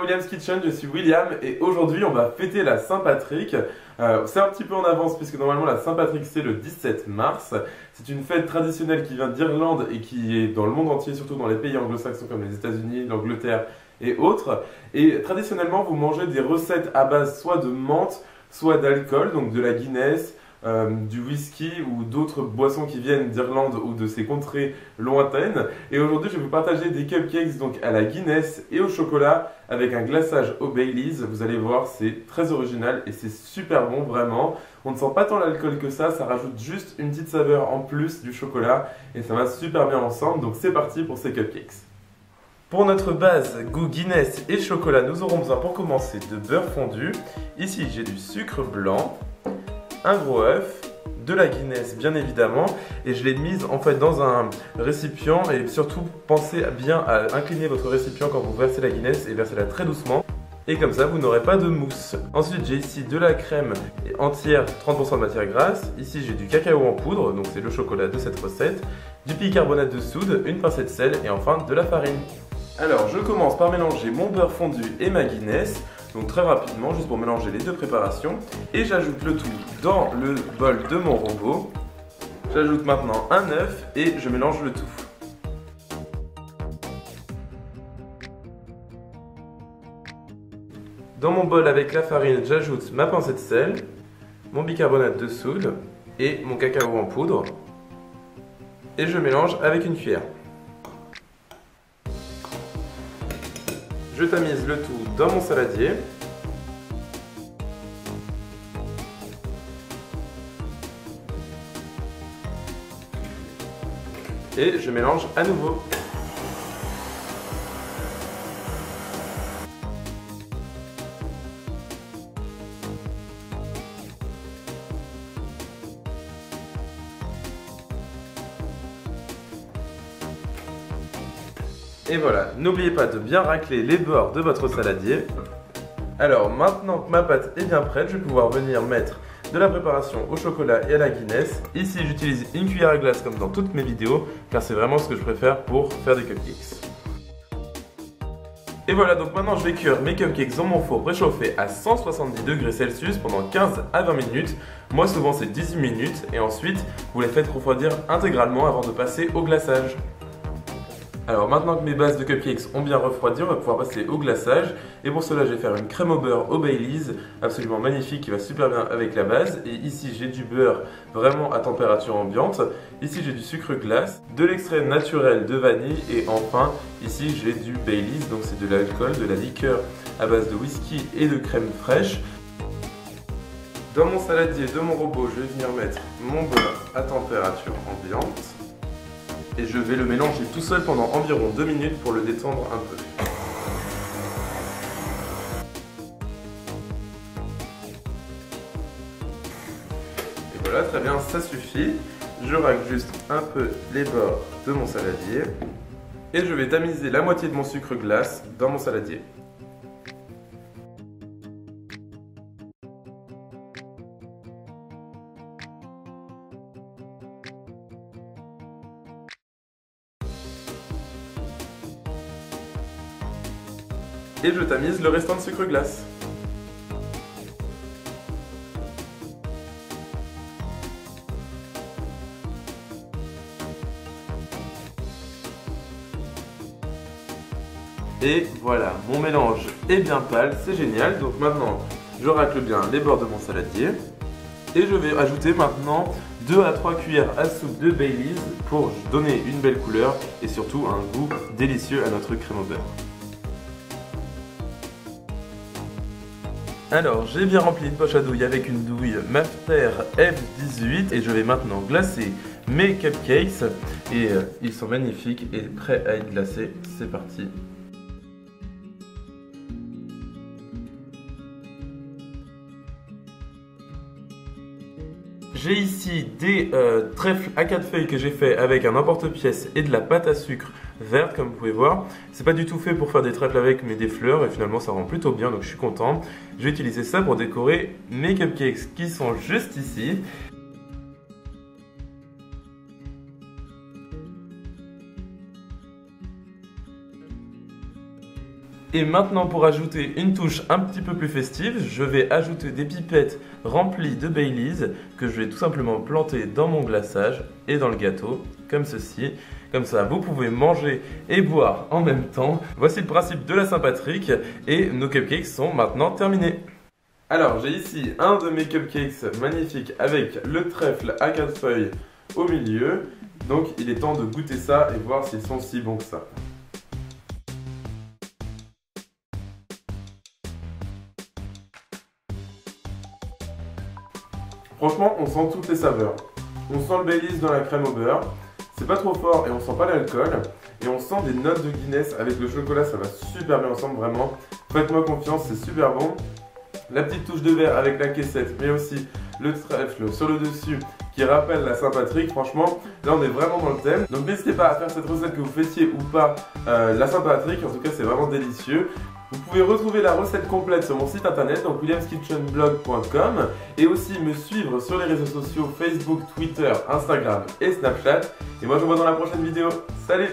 William's Kitchen, je suis William et aujourd'hui on va fêter la Saint-Patrick. C'est un petit peu en avance puisque normalement la Saint-Patrick c'est le 17 mars. C'est une fête traditionnelle qui vient d'Irlande et qui est dans le monde entier, surtout dans les pays anglo-saxons comme les États-Unis, l'Angleterre et autres. Et traditionnellement vous mangez des recettes à base soit de menthe, soit d'alcool, donc de la Guinness, du whisky ou d'autres boissons qui viennent d'Irlande ou de ces contrées lointaines. Et aujourd'hui, je vais vous partager des cupcakes donc à la Guinness et au chocolat avec un glaçage au Baileys. Vous allez voir, c'est très original et c'est super bon, vraiment. On ne sent pas tant l'alcool que ça rajoute juste une petite saveur en plus du chocolat et ça va super bien ensemble. Donc c'est parti pour ces cupcakes. Pour notre base goût Guinness et chocolat, nous aurons besoin pour commencer de beurre fondu. Ici, j'ai du sucre blanc, un gros œuf, de la Guinness bien évidemment, et je l'ai mise en fait dans un récipient. Et surtout pensez bien à incliner votre récipient quand vous versez la Guinness et versez-la très doucement, et comme ça vous n'aurez pas de mousse. Ensuite j'ai ici de la crème entière, 30% de matière grasse. Ici j'ai du cacao en poudre, donc c'est le chocolat de cette recette, du bicarbonate de soude, une pincée de sel et enfin de la farine. Alors je commence par mélanger mon beurre fondu et ma Guinness. Donc très rapidement, juste pour mélanger les deux préparations. Et j'ajoute le tout dans le bol de mon robot. J'ajoute maintenant un œuf et je mélange le tout. Dans mon bol avec la farine, j'ajoute ma pincée de sel, mon bicarbonate de soude et mon cacao en poudre. Et je mélange avec une cuillère. Je tamise le tout dans mon saladier. Et je mélange à nouveau. Et voilà, n'oubliez pas de bien racler les bords de votre saladier. Alors maintenant que ma pâte est bien prête, je vais pouvoir venir mettre de la préparation au chocolat et à la Guinness. Ici j'utilise une cuillère à glace comme dans toutes mes vidéos, car c'est vraiment ce que je préfère pour faire des cupcakes. Et voilà, donc maintenant je vais cuire mes cupcakes dans mon four préchauffé à 170 degrés Celsius pendant 15 à 20 minutes. Moi souvent c'est 18 minutes et ensuite vous les faites refroidir intégralement avant de passer au glaçage. Alors maintenant que mes bases de cupcakes ont bien refroidi, on va pouvoir passer au glaçage. Et pour cela, je vais faire une crème au beurre au Baileys, absolument magnifique, qui va super bien avec la base. Et ici, j'ai du beurre vraiment à température ambiante. Ici, j'ai du sucre glace, de l'extrait naturel de vanille. Et enfin, ici, j'ai du Baileys, donc c'est de l'alcool, de la liqueur à base de whisky et de crème fraîche. Dans mon saladier de mon robot, je vais venir mettre mon beurre à température ambiante. Et je vais le mélanger tout seul pendant environ 2 minutes pour le détendre un peu. Et voilà, très bien, ça suffit. Je racle juste un peu les bords de mon saladier. Et je vais tamiser la moitié de mon sucre glace dans mon saladier. Et je tamise le restant de sucre glace. Et voilà, mon mélange est bien pâle, c'est génial. Donc maintenant, je racle bien les bords de mon saladier. Et je vais ajouter maintenant 2 à 3 cuillères à soupe de Baileys pour donner une belle couleur et surtout un goût délicieux à notre crème au beurre. Alors, j'ai bien rempli une poche à douille avec une douille Mafter F18 et je vais maintenant glacer mes cupcakes et ils sont magnifiques et prêts à être glacés. C'est parti. J'ai ici des trèfles à 4 feuilles que j'ai fait avec un emporte-pièce et de la pâte à sucre verte comme vous pouvez voir. C'est pas du tout fait pour faire des trèfles avec mais des fleurs et finalement ça rend plutôt bien donc je suis content. Je vais utiliser ça pour décorer mes cupcakes qui sont juste ici. Et maintenant, pour ajouter une touche un petit peu plus festive, je vais ajouter des pipettes remplies de Baileys que je vais tout simplement planter dans mon glaçage et dans le gâteau, comme ceci. Comme ça, vous pouvez manger et boire en même temps. Voici le principe de la Saint-Patrick et nos cupcakes sont maintenant terminés. Alors, j'ai ici un de mes cupcakes magnifiques avec le trèfle à 4 feuilles au milieu. Donc, il est temps de goûter ça et voir s'ils sont si bons que ça. Franchement, on sent toutes les saveurs. On sent le Baileys dans la crème au beurre. C'est pas trop fort et on sent pas l'alcool. Et on sent des notes de Guinness avec le chocolat, ça va super bien ensemble vraiment. Faites-moi confiance, c'est super bon. La petite touche de verre avec la caissette, mais aussi le trèfle sur le dessus qui rappelle la Saint-Patrick. Franchement, là on est vraiment dans le thème. Donc n'hésitez pas à faire cette recette que vous fêtiez ou pas la Saint-Patrick. En tout cas, c'est vraiment délicieux. Vous pouvez retrouver la recette complète sur mon site internet, donc williamskitchenblog.com, et aussi me suivre sur les réseaux sociaux Facebook, Twitter, Instagram et Snapchat. Et moi je vous vois dans la prochaine vidéo. Salut!